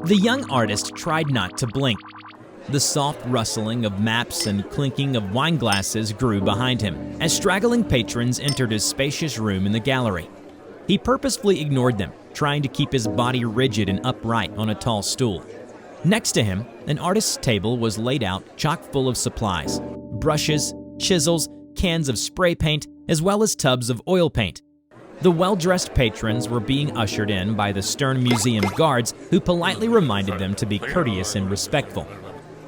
The young artist tried not to blink. The soft rustling of maps and clinking of wine glasses grew behind him as straggling patrons entered his spacious room in the gallery. He purposefully ignored them, trying to keep his body rigid and upright on a tall stool. Next to him, an artist's table was laid out chock full of supplies: brushes, chisels, cans of spray paint, as well as tubs of oil paint. The well-dressed patrons were being ushered in by the stern museum guards, who politely reminded them to be courteous and respectful.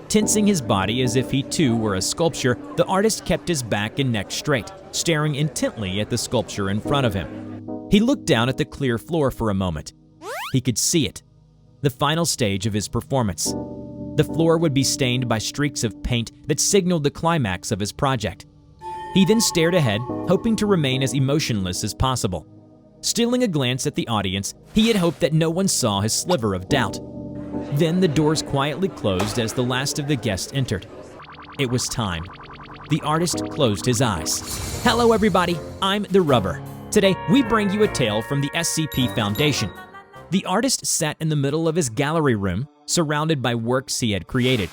Tensing his body as if he too were a sculpture, the artist kept his back and neck straight, staring intently at the sculpture in front of him. He looked down at the clear floor for a moment. He could see it, the final stage of his performance. The floor would be stained by streaks of paint that signaled the climax of his project. He then stared ahead, hoping to remain as emotionless as possible. Stealing a glance at the audience, he had hoped that no one saw his sliver of doubt. Then the doors quietly closed as the last of the guests entered. It was time. The artist closed his eyes. Hello everybody, I'm TheRubber. Today, we bring you a tale from the SCP Foundation. The artist sat in the middle of his gallery room, surrounded by works he had created.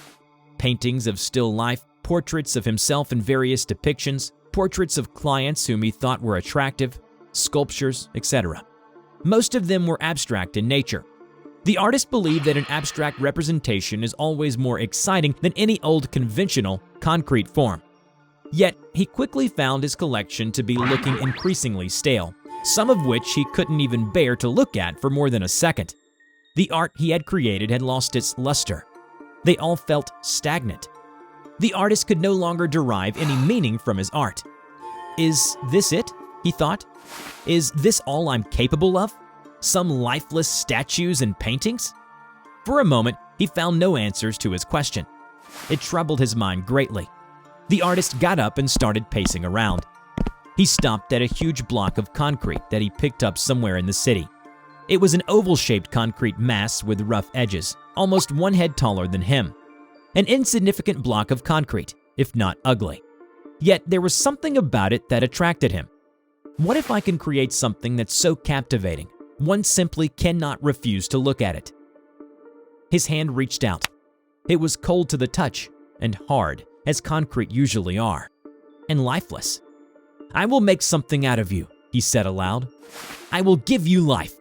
Paintings of still life, portraits of himself in various depictions, portraits of clients whom he thought were attractive, sculptures, etc. Most of them were abstract in nature. The artist believed that an abstract representation is always more exciting than any old conventional, concrete form. Yet, he quickly found his collection to be looking increasingly stale, some of which he couldn't even bear to look at for more than a second. The art he had created had lost its luster. They all felt stagnant. The artist could no longer derive any meaning from his art. Is this it? He thought. Is this all I'm capable of? Some lifeless statues and paintings? For a moment, he found no answers to his question. It troubled his mind greatly. The artist got up and started pacing around. He stopped at a huge block of concrete that he picked up somewhere in the city. It was an oval-shaped concrete mass with rough edges, almost one head taller than him. An insignificant block of concrete, if not ugly. Yet there was something about it that attracted him. What if I can create something that's so captivating, one simply cannot refuse to look at it? His hand reached out. It was cold to the touch and hard, as concrete usually are, and lifeless. I will make something out of you, he said aloud. I will give you life.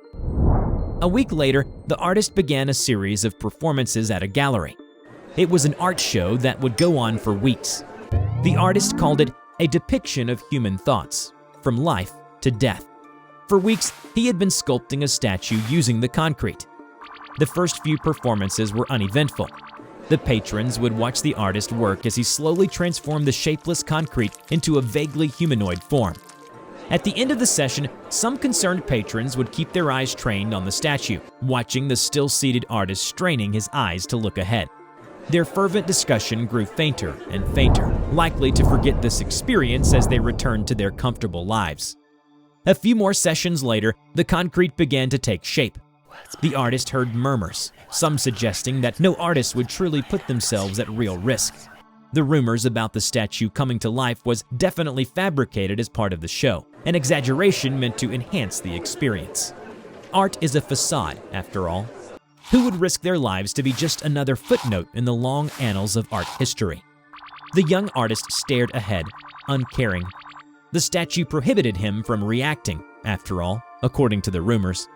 A week later, the artist began a series of performances at a gallery. It was an art show that would go on for weeks. The artist called it a depiction of human thoughts, from life to death. For weeks, he had been sculpting a statue using the concrete. The first few performances were uneventful. The patrons would watch the artist work as he slowly transformed the shapeless concrete into a vaguely humanoid form. At the end of the session, some concerned patrons would keep their eyes trained on the statue, watching the still-seated artist straining his eyes to look ahead. Their fervent discussion grew fainter and fainter, likely to forget this experience as they returned to their comfortable lives. A few more sessions later, the concrete began to take shape. The artist heard murmurs, some suggesting that no artist would truly put themselves at real risk. The rumors about the statue coming to life was definitely fabricated as part of the show, an exaggeration meant to enhance the experience. Art is a facade, after all. Who would risk their lives to be just another footnote in the long annals of art history? The young artist stared ahead, uncaring. The statue prohibited him from reacting, after all, according to the rumors.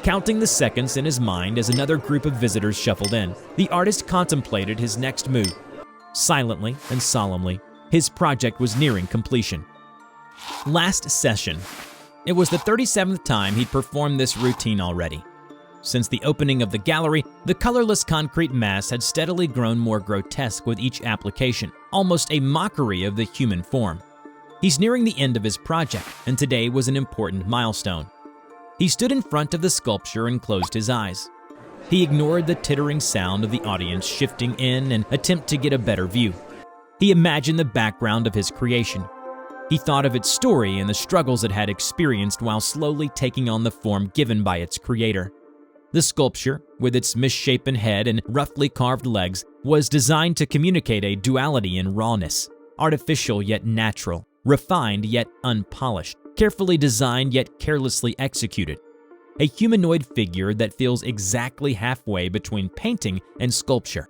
Counting the seconds in his mind as another group of visitors shuffled in, the artist contemplated his next move. Silently and solemnly, his project was nearing completion. Last session. It was the 37th time he'd performed this routine already. Since the opening of the gallery, the colorless concrete mass had steadily grown more grotesque with each application, almost a mockery of the human form. He's nearing the end of his project, and today was an important milestone. He stood in front of the sculpture and closed his eyes. He ignored the tittering sound of the audience shifting in an attempt to get a better view. He imagined the background of his creation. He thought of its story and the struggles it had experienced while slowly taking on the form given by its creator. The sculpture, with its misshapen head and roughly carved legs, was designed to communicate a duality in rawness, artificial yet natural, refined yet unpolished, carefully designed yet carelessly executed. a humanoid figure that feels exactly halfway between painting and sculpture.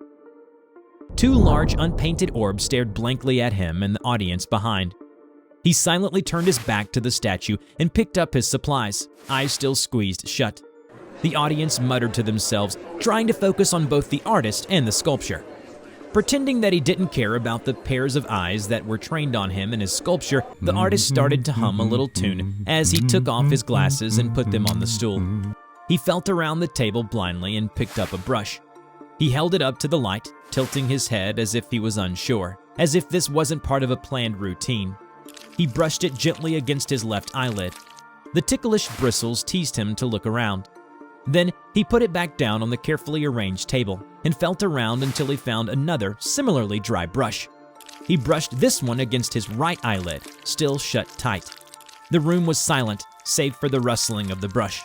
Two large unpainted orbs stared blankly at him and the audience behind. He silently turned his back to the statue and picked up his supplies, eyes still squeezed shut. The audience muttered to themselves, trying to focus on both the artist and the sculpture. Pretending that he didn't care about the pairs of eyes that were trained on him in his sculpture, the artist started to hum a little tune as he took off his glasses and put them on the stool. He felt around the table blindly and picked up a brush. He held it up to the light, tilting his head as if he was unsure, as if this wasn't part of a planned routine. He brushed it gently against his left eyelid. The ticklish bristles teased him to look around. Then he put it back down on the carefully arranged table and felt around until he found another similarly dry brush. He brushed this one against his right eyelid, still shut tight. The room was silent, save for the rustling of the brush.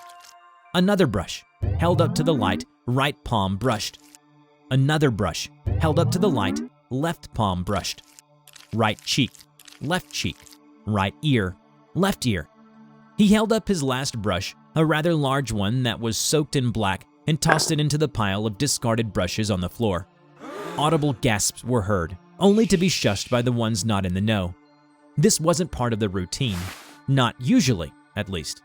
Another brush, held up to the light, right palm brushed. Another brush, held up to the light, left palm brushed. Right cheek, right ear, left ear. He held up his last brush, a rather large one that was soaked in black, and tossed it into the pile of discarded brushes on the floor. Audible gasps were heard, only to be shushed by the ones not in the know. This wasn't part of the routine, not usually, at least.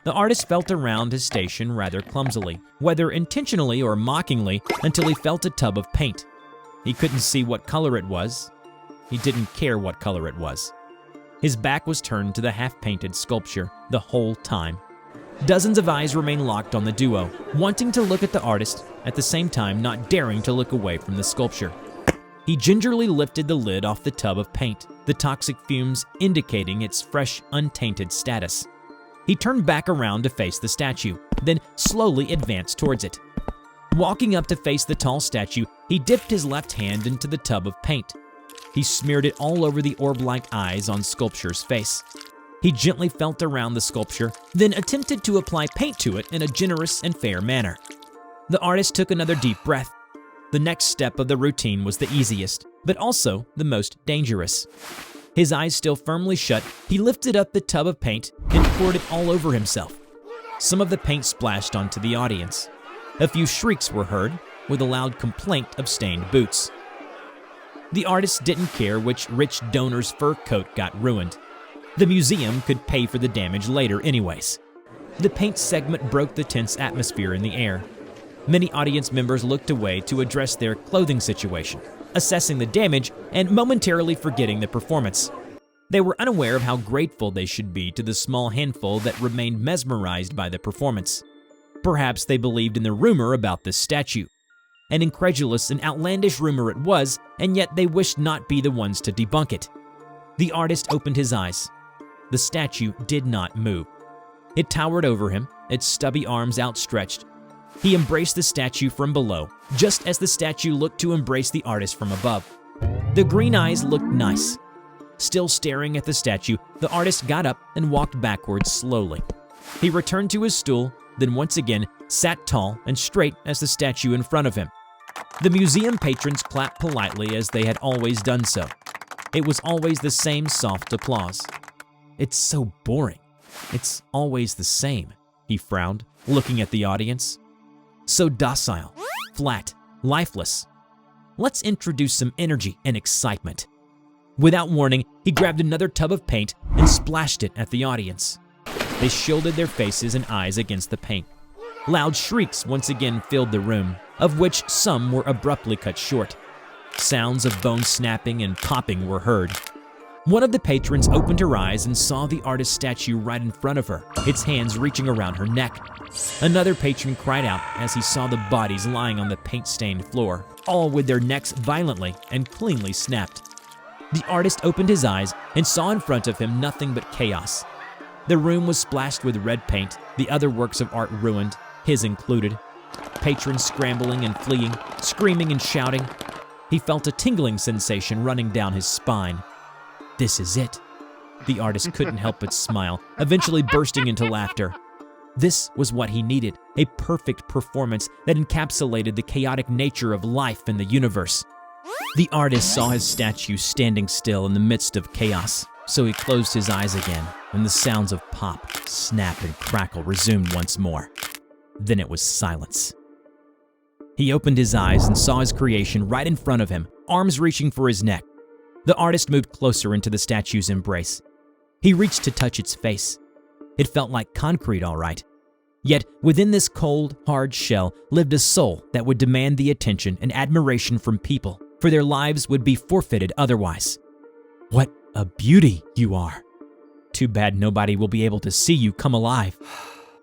The artist felt around his station rather clumsily, whether intentionally or mockingly, until he felt a tub of paint. He couldn't see what color it was. He didn't care what color it was. His back was turned to the half-painted sculpture the whole time. Dozens of eyes remained locked on the duo, wanting to look at the artist, at the same time not daring to look away from the sculpture. He gingerly lifted the lid off the tub of paint, the toxic fumes indicating its fresh, untainted status. He turned back around to face the statue, then slowly advanced towards it. Walking up to face the tall statue, he dipped his left hand into the tub of paint. He smeared it all over the orb-like eyes on sculpture's face. He gently felt around the sculpture, then attempted to apply paint to it in a generous and fair manner. The artist took another deep breath. The next step of the routine was the easiest, but also the most dangerous. His eyes still firmly shut, he lifted up the tub of paint and poured it all over himself. Some of the paint splashed onto the audience. A few shrieks were heard, with a loud complaint of stained boots. The artist didn't care which rich donor's fur coat got ruined. The museum could pay for the damage later anyways. The paint segment broke the tense atmosphere in the air. Many audience members looked away to address their clothing situation, assessing the damage and momentarily forgetting the performance. They were unaware of how grateful they should be to the small handful that remained mesmerized by the performance. Perhaps they believed in the rumor about this statue. An incredulous and outlandish rumor it was, and yet they wished not be the ones to debunk it. The artist opened his eyes. The statue did not move. It towered over him, its stubby arms outstretched. He embraced the statue from below, just as the statue looked to embrace the artist from above. The green eyes looked nice. Still staring at the statue, the artist got up and walked backwards slowly. He returned to his stool, then once again sat tall and straight as the statue in front of him. The museum patrons clapped politely as they had always done so. It was always the same soft applause. "It's so boring. It's always the same," he frowned, looking at the audience. "So docile, flat, lifeless. Let's introduce some energy and excitement." Without warning, he grabbed another tub of paint and splashed it at the audience. They shielded their faces and eyes against the paint. Loud shrieks once again filled the room, of which some were abruptly cut short. Sounds of bone snapping and popping were heard. One of the patrons opened her eyes and saw the artist's statue right in front of her, its hands reaching around her neck. Another patron cried out as he saw the bodies lying on the paint-stained floor, all with their necks violently and cleanly snapped. The artist opened his eyes and saw in front of him nothing but chaos. The room was splashed with red paint, the other works of art ruined, his included. Patrons scrambling and fleeing, screaming and shouting. He felt a tingling sensation running down his spine. This is it. The artist couldn't help but smile, eventually bursting into laughter. This was what he needed, a perfect performance that encapsulated the chaotic nature of life in the universe. The artist saw his statue standing still in the midst of chaos, So he closed his eyes again, and the sounds of pop, snap, and crackle resumed once more. Then it was silence. He opened his eyes and saw his creation right in front of him, arms reaching for his neck. The artist moved closer into the statue's embrace. He reached to touch its face. It felt like concrete, all right. Yet within this cold, hard shell lived a soul that would demand the attention and admiration from people, for their lives would be forfeited otherwise. What a beauty you are. Too bad nobody will be able to see you come alive.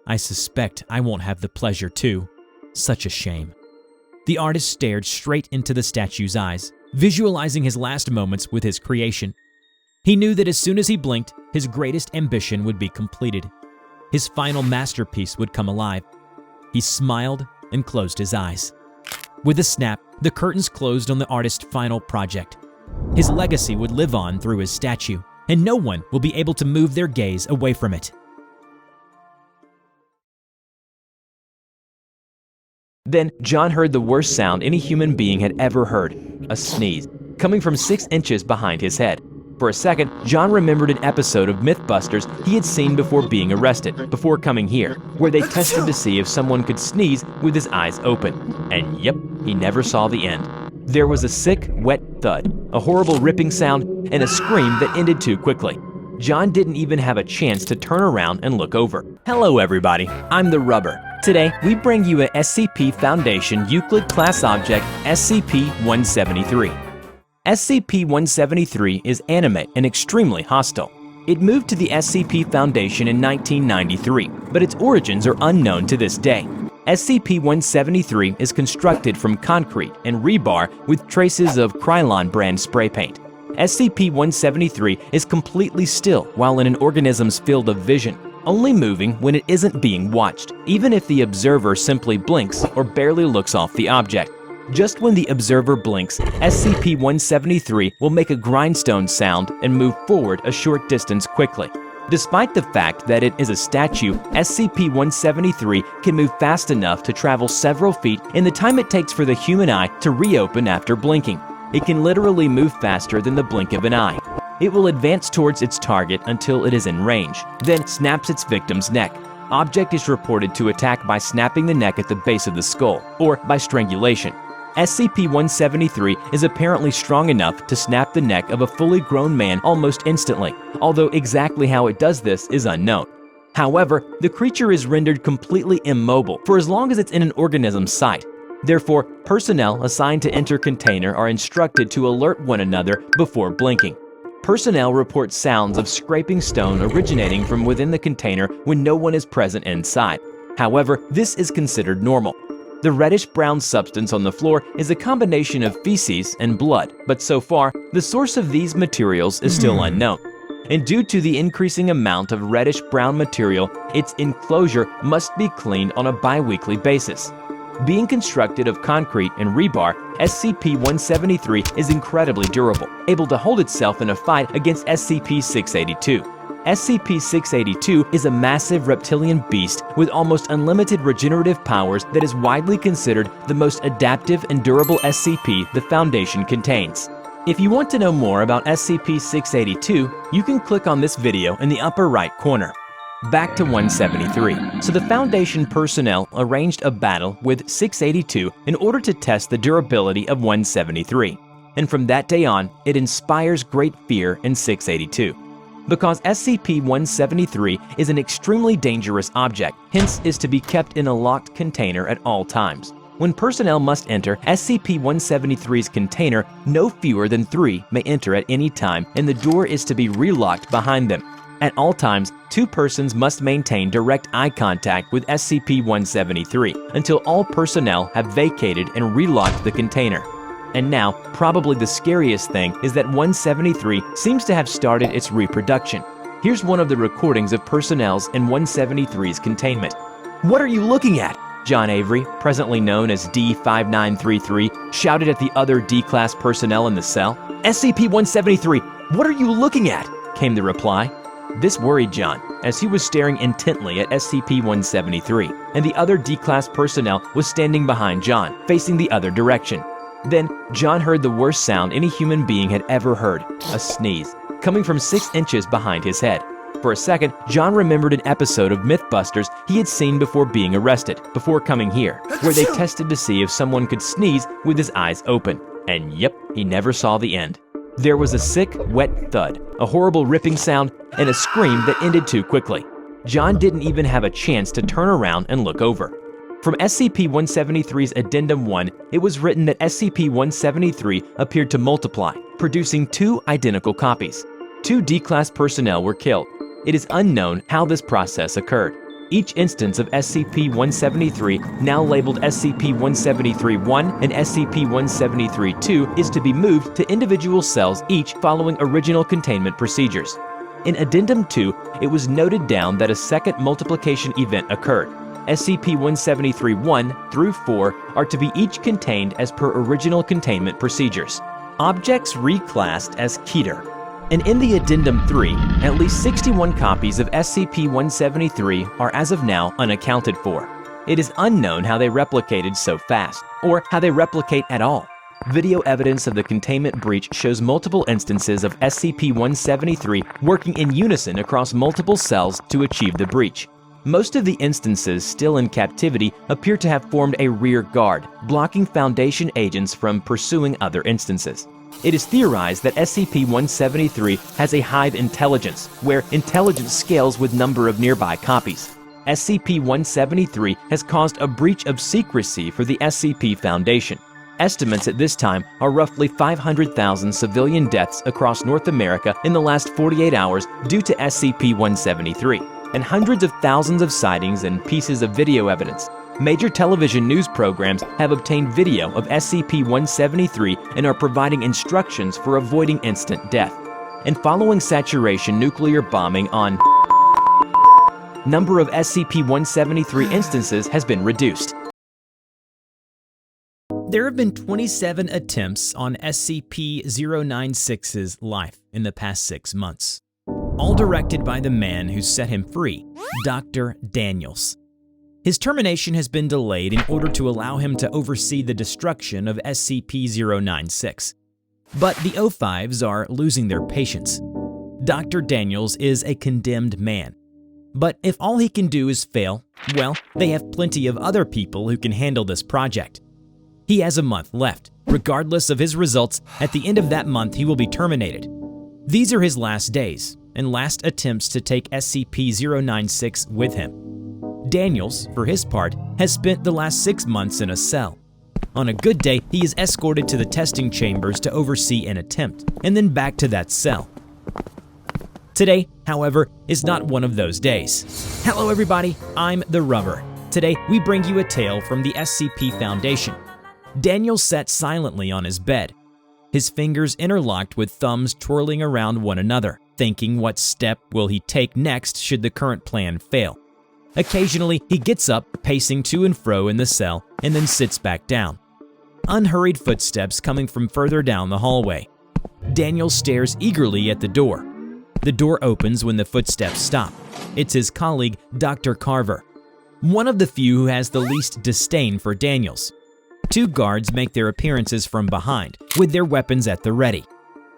I suspect I won't have the pleasure too. Such a shame. The artist stared straight into the statue's eyes, visualizing his last moments with his creation. He knew that as soon as he blinked, his greatest ambition would be completed. His final masterpiece would come alive. He smiled and closed his eyes. With a snap, the curtains closed on the artist's final project. His legacy would live on through his statue, and no one will be able to move their gaze away from it. Then John heard the worst sound any human being had ever heard, a sneeze, coming from 6 inches behind his head. For a second, John remembered an episode of Mythbusters he had seen before being arrested, before coming here, where they tested to see if someone could sneeze with his eyes open. And yep, he never saw the end. There was a sick, wet thud, a horrible ripping sound, and a scream that ended too quickly. John didn't even have a chance to turn around and look over. Hello everybody, I'm TheRubber. Today, we bring you a SCP Foundation Euclid class object, SCP-173. SCP-173 is animate and extremely hostile. It moved to the SCP Foundation in 1993, but its origins are unknown to this day. SCP-173 is constructed from concrete and rebar with traces of Krylon brand spray paint. SCP-173 is completely still while in an organism's field of vision, only moving when it isn't being watched, even if the observer simply blinks or barely looks off the object. Just when the observer blinks, SCP-173 will make a grindstone sound and move forward a short distance quickly. Despite the fact that it is a statue, SCP-173 can move fast enough to travel several feet in the time it takes for the human eye to reopen after blinking. It can literally move faster than the blink of an eye. It will advance towards its target until it is in range, then snaps its victim's neck. Object is reported to attack by snapping the neck at the base of the skull, or by strangulation. SCP-173 is apparently strong enough to snap the neck of a fully grown man almost instantly, although exactly how it does this is unknown. However, the creature is rendered completely immobile for as long as it's in an organism's sight. Therefore, personnel assigned to enter container are instructed to alert one another before blinking. Personnel report sounds of scraping stone originating from within the container when no one is present inside. However, this is considered normal. The reddish-brown substance on the floor is a combination of feces and blood, but so far, the source of these materials is still unknown. And due to the increasing amount of reddish-brown material, its enclosure must be cleaned on a bi-weekly basis. Being constructed of concrete and rebar, SCP-173 is incredibly durable, able to hold itself in a fight against SCP-682. SCP-682 is a massive reptilian beast with almost unlimited regenerative powers that is widely considered the most adaptive and durable SCP the Foundation contains. If you want to know more about SCP-682, you can click on this video in the upper right corner. Back to 173. So the Foundation personnel arranged a battle with 682 in order to test the durability of 173. And from that day on, it inspires great fear in 682. Because SCP-173 is an extremely dangerous object, hence is to be kept in a locked container at all times. When personnel must enter SCP-173's container, no fewer than 3 may enter at any time, and the door is to be relocked behind them. At all times, 2 persons must maintain direct eye contact with SCP-173 until all personnel have vacated and relocked the container. And now, probably the scariest thing is that 173 seems to have started its reproduction. Here's one of the recordings of personnel's in 173's containment. "What are you looking at?" John Avery, presently known as D5933, shouted at the other D-Class personnel in the cell. "SCP-173, what are you looking at?" came the reply. This worried John, as he was staring intently at SCP-173, and the other D-Class personnel was standing behind John, facing the other direction. Then, John heard the worst sound any human being had ever heard, a sneeze. coming from 6 inches behind his head. For a second, John remembered an episode of Mythbusters he had seen before being arrested, before coming here, where they tested to see if someone could sneeze with his eyes open. And yep, he never saw the end. There was a sick, wet thud, a horrible ripping sound, and a scream that ended too quickly. John didn't even have a chance to turn around and look over. From SCP-173's Addendum 1, it was written that SCP-173 appeared to multiply, producing 2 identical copies. 2 D-Class personnel were killed. It is unknown how this process occurred. Each instance of SCP-173, now labeled SCP-173-1 and SCP-173-2, is to be moved to individual cells, each following original containment procedures. In Addendum 2, it was noted down that a second multiplication event occurred. SCP-173-1 through 4 are to be each contained as per original containment procedures. Objects reclassed as Keter. And in the Addendum 3, at least 61 copies of SCP-173 are as of now unaccounted for. It is unknown how they replicated so fast, or how they replicate at all. Video evidence of the containment breach shows multiple instances of SCP-173 working in unison across multiple cells to achieve the breach. Most of the instances still in captivity appear to have formed a rear guard, blocking Foundation agents from pursuing other instances. It is theorized that SCP-173 has a hive intelligence, where intelligence scales with number of nearby copies. SCP-173 has caused a breach of secrecy for the SCP Foundation. Estimates at this time are roughly 500,000 civilian deaths across North America in the last 48 hours due to SCP-173, and hundreds of thousands of sightings and pieces of video evidence. Major television news programs have obtained video of SCP-173 and are providing instructions for avoiding instant death. And following saturation nuclear bombing on number of SCP-173 instances has been reduced. There have been 27 attempts on SCP-096's life in the past 6 months, all directed by the man who set him free, Dr. Daniels. His termination has been delayed in order to allow him to oversee the destruction of SCP-096. But the O5s are losing their patience. Dr. Daniels is a condemned man. But if all he can do is fail, well, they have plenty of other people who can handle this project. He has a month left. Regardless of his results, at the end of that month he will be terminated. These are his last days and last attempts to take SCP-096 with him. Daniels, for his part, has spent the last 6 months in a cell. On a good day, he is escorted to the testing chambers to oversee an attempt, and then back to that cell. Today, however, is not one of those days. Hello everybody, I'm TheRubber. Today, we bring you a tale from the SCP Foundation. Daniels sat silently on his bed, his fingers interlocked with thumbs twirling around one another, thinking what step will he take next should the current plan fail. Occasionally, he gets up, pacing to and fro in the cell, and then sits back down. Unhurried footsteps coming from further down the hallway. Daniel stares eagerly at the door. The door opens when the footsteps stop. It's his colleague, Dr. Carver, one of the few who has the least disdain for Daniels. 2 guards make their appearances from behind, with their weapons at the ready.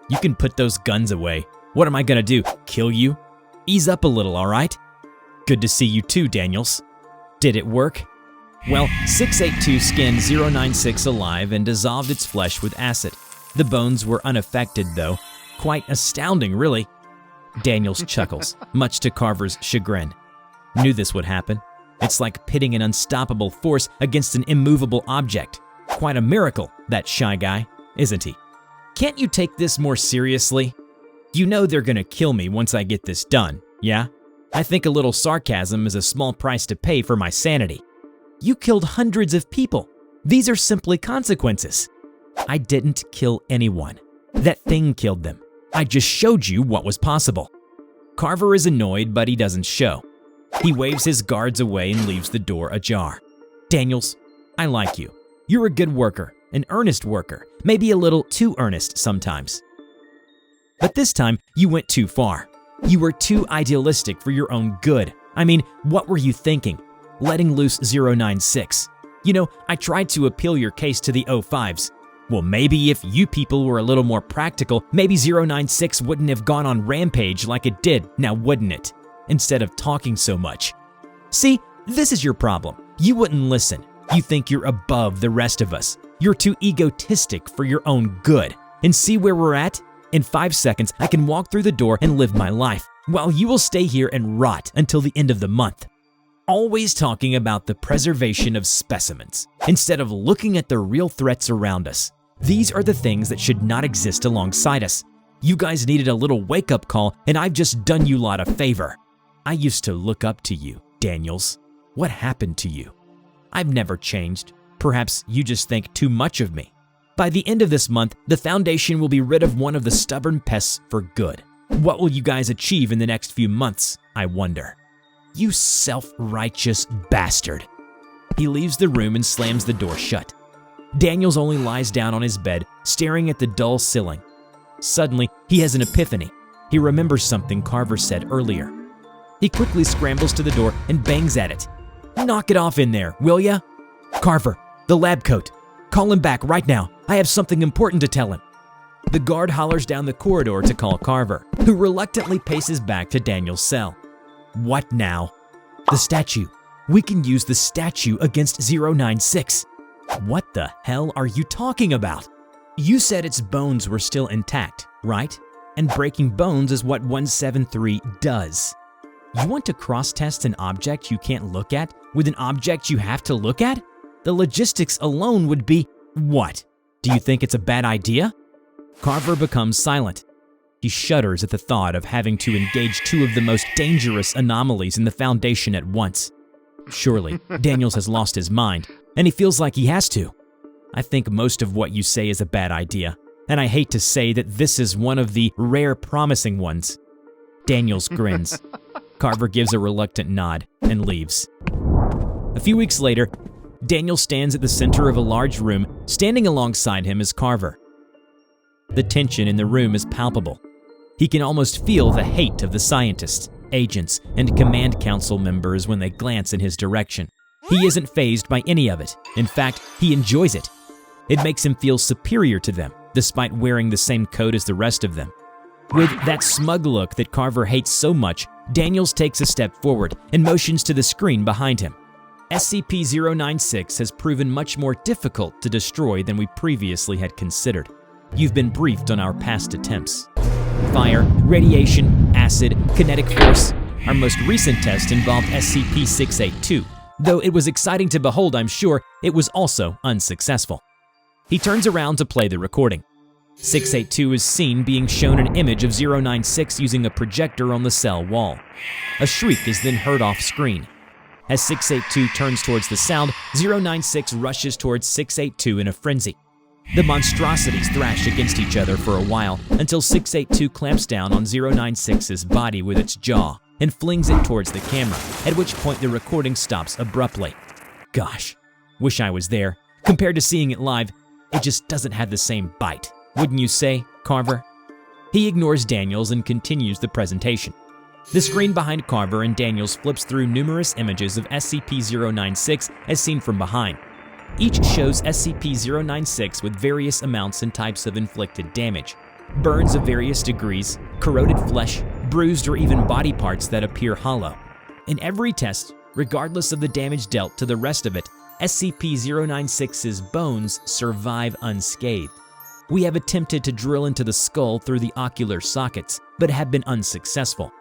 You can put those guns away. What am I gonna do, kill you? Ease up a little, all right? Good to see you too, Daniels. Did it work? Well, 682 skinned 096 alive and dissolved its flesh with acid. The bones were unaffected though. Quite astounding, really. Daniels chuckles, much to Carver's chagrin. Knew this would happen. It's like pitting an unstoppable force against an immovable object. Quite a miracle, that shy guy, isn't he? Can't you take this more seriously? You know they're gonna kill me once I get this done, yeah? I think a little sarcasm is a small price to pay for my sanity. You killed hundreds of people. These are simply consequences. I didn't kill anyone. That thing killed them. I just showed you what was possible. Carver is annoyed, but he doesn't show. He waves his guards away and leaves the door ajar. Daniels, I like you. You're a good worker, an earnest worker, maybe a little too earnest sometimes. But this time, you went too far. You were too idealistic for your own good. I mean, what were you thinking? Letting loose 096. You know, I tried to appeal your case to the O5s. Well, maybe if you people were a little more practical, maybe 096 wouldn't have gone on rampage like it did, now wouldn't it? Instead of talking so much. See, this is your problem. You wouldn't listen. You think you're above the rest of us. You're too egotistic for your own good. And see where we're at? In 5 seconds, I can walk through the door and live my life, while you will stay here and rot until the end of the month. Always talking about the preservation of specimens, instead of looking at the real threats around us. These are the things that should not exist alongside us. You guys needed a little wake-up call, and I've just done you lot a favor. I used to look up to you, Daniels. What happened to you? I've never changed. Perhaps you just think too much of me. By the end of this month, the Foundation will be rid of one of the stubborn pests for good. What will you guys achieve in the next few months, I wonder? You self-righteous bastard. He leaves the room and slams the door shut. Daniels only lies down on his bed, staring at the dull ceiling. Suddenly, he has an epiphany. He remembers something Carver said earlier. He quickly scrambles to the door and bangs at it. Knock it off in there, will ya? Carver, the lab coat. Call him back right now. I have something important to tell him. The guard hollers down the corridor to call Carver, who reluctantly paces back to Daniel's cell. What now? The statue. We can use the statue against 096. What the hell are you talking about? You said its bones were still intact, right? And breaking bones is what 173 does. You want to cross-test an object you can't look at with an object you have to look at? The logistics alone would be… What? Do you think it's a bad idea? Carver becomes silent. He shudders at the thought of having to engage two of the most dangerous anomalies in the Foundation at once. Surely, Daniels has lost his mind, and he feels like he has to. I think most of what you say is a bad idea, and I hate to say that this is one of the rare promising ones. Daniels grins. Carver gives a reluctant nod and leaves. A few weeks later, Daniel stands at the center of a large room. Standing alongside him is Carver. The tension in the room is palpable. He can almost feel the hate of the scientists, agents, and command council members when they glance in his direction. He isn't fazed by any of it. In fact, he enjoys it. It makes him feel superior to them, despite wearing the same coat as the rest of them. With that smug look that Carver hates so much, Daniels takes a step forward and motions to the screen behind him. SCP-096 has proven much more difficult to destroy than we previously had considered. You've been briefed on our past attempts. Fire, radiation, acid, kinetic force. Our most recent test involved SCP-682. Though it was exciting to behold, I'm sure, it was also unsuccessful. He turns around to play the recording. 682 is seen being shown an image of 096 using a projector on the cell wall. A shriek is then heard off screen. As 682 turns towards the sound, 096 rushes towards 682 in a frenzy. The monstrosities thrash against each other for a while until 682 clamps down on 096's body with its jaw and flings it towards the camera, at which point the recording stops abruptly. Gosh, wish I was there. Compared to seeing it live, it just doesn't have the same bite, wouldn't you say, Carver? He ignores Daniels and continues the presentation. The screen behind Carver and Daniels flips through numerous images of SCP-096 as seen from behind. Each shows SCP-096 with various amounts and types of inflicted damage. Burns of various degrees, corroded flesh, bruised or even body parts that appear hollow. In every test, regardless of the damage dealt to the rest of it, SCP-096's bones survive unscathed. We have attempted to drill into the skull through the ocular sockets, but have been unsuccessful.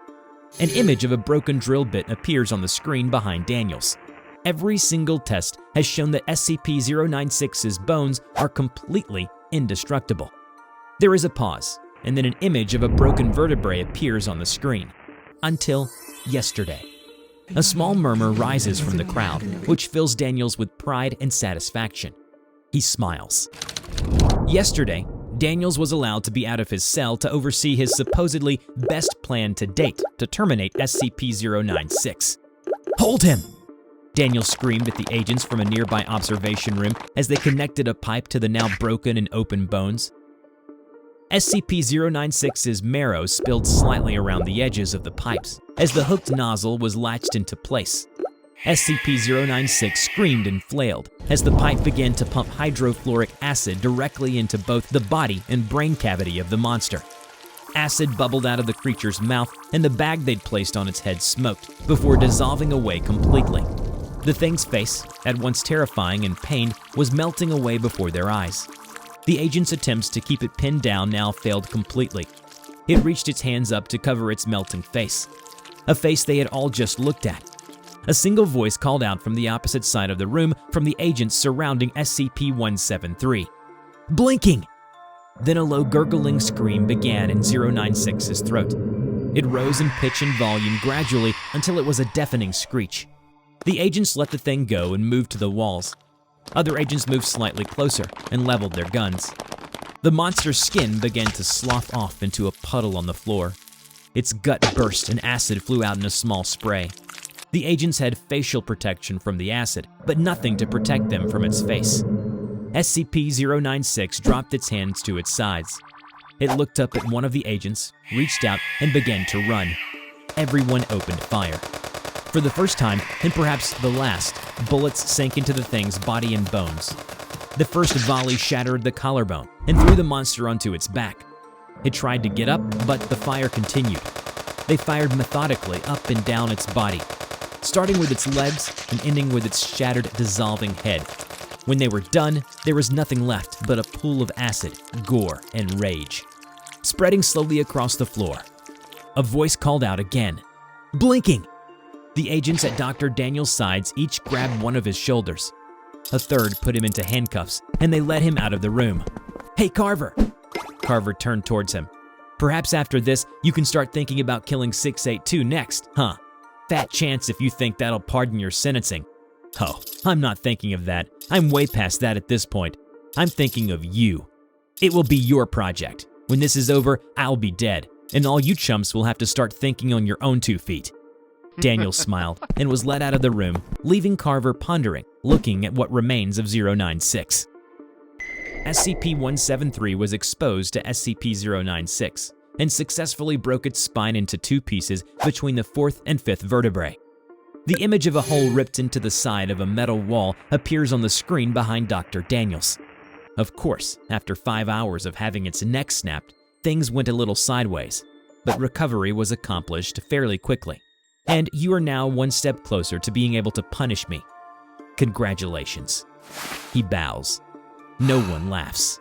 An image of a broken drill bit appears on the screen behind Daniels. Every single test has shown that SCP-096's bones are completely indestructible. There is a pause, and then an image of a broken vertebrae appears on the screen. Until yesterday. A small murmur rises from the crowd, which fills Daniels with pride and satisfaction. He smiles. Yesterday, Daniels was allowed to be out of his cell to oversee his supposedly best plan to date to terminate SCP-096. Hold him! Daniel screamed at the agents from a nearby observation room as they connected a pipe to the now broken and open bones. SCP-096's marrow spilled slightly around the edges of the pipes as the hooked nozzle was latched into place. SCP-096 screamed and flailed as the pipe began to pump hydrofluoric acid directly into both the body and brain cavity of the monster. Acid bubbled out of the creature's mouth, and the bag they'd placed on its head smoked before dissolving away completely. The thing's face, at once terrifying and pained, was melting away before their eyes. The agent's attempts to keep it pinned down now failed completely. It reached its hands up to cover its melting face, a face they had all just looked at. A single voice called out from the opposite side of the room from the agents surrounding SCP-173. "Blinking!" Then a low gurgling scream began in 096's throat. It rose in pitch and volume gradually until it was a deafening screech. The agents let the thing go and moved to the walls. Other agents moved slightly closer and leveled their guns. The monster's skin began to slough off into a puddle on the floor. Its gut burst and acid flew out in a small spray. The agents had facial protection from the acid, but nothing to protect them from its face. SCP-096 dropped its hands to its sides. It looked up at one of the agents, reached out, and began to run. Everyone opened fire. For the first time, and perhaps the last, bullets sank into the thing's body and bones. The first volley shattered the collarbone and threw the monster onto its back. It tried to get up, but the fire continued. They fired methodically up and down its body, starting with its legs and ending with its shattered, dissolving head. When they were done, there was nothing left but a pool of acid, gore, and rage. Spreading slowly across the floor, a voice called out again, "Blinking!" The agents at Dr. Daniel's sides each grabbed one of his shoulders. A third put him into handcuffs, and they led him out of the room. "Hey, Carver!" Carver turned towards him. "Perhaps after this, you can start thinking about killing 682 next, huh? Fat chance if you think that'll pardon your sentencing." "Oh, I'm not thinking of that. I'm way past that at this point. I'm thinking of you. It will be your project. When this is over, I'll be dead, and all you chumps will have to start thinking on your own 2 feet. Daniel smiled and was led out of the room, leaving Carver pondering, looking at what remains of 096. SCP-173 was exposed to SCP-096 and successfully broke its spine into 2 pieces between the 4th and 5th vertebrae. The image of a hole ripped into the side of a metal wall appears on the screen behind Dr. Daniels. Of course, after 5 hours of having its neck snapped, things went a little sideways, but recovery was accomplished fairly quickly, and you are now 1 step closer to being able to punish me. Congratulations. He bows. No one laughs.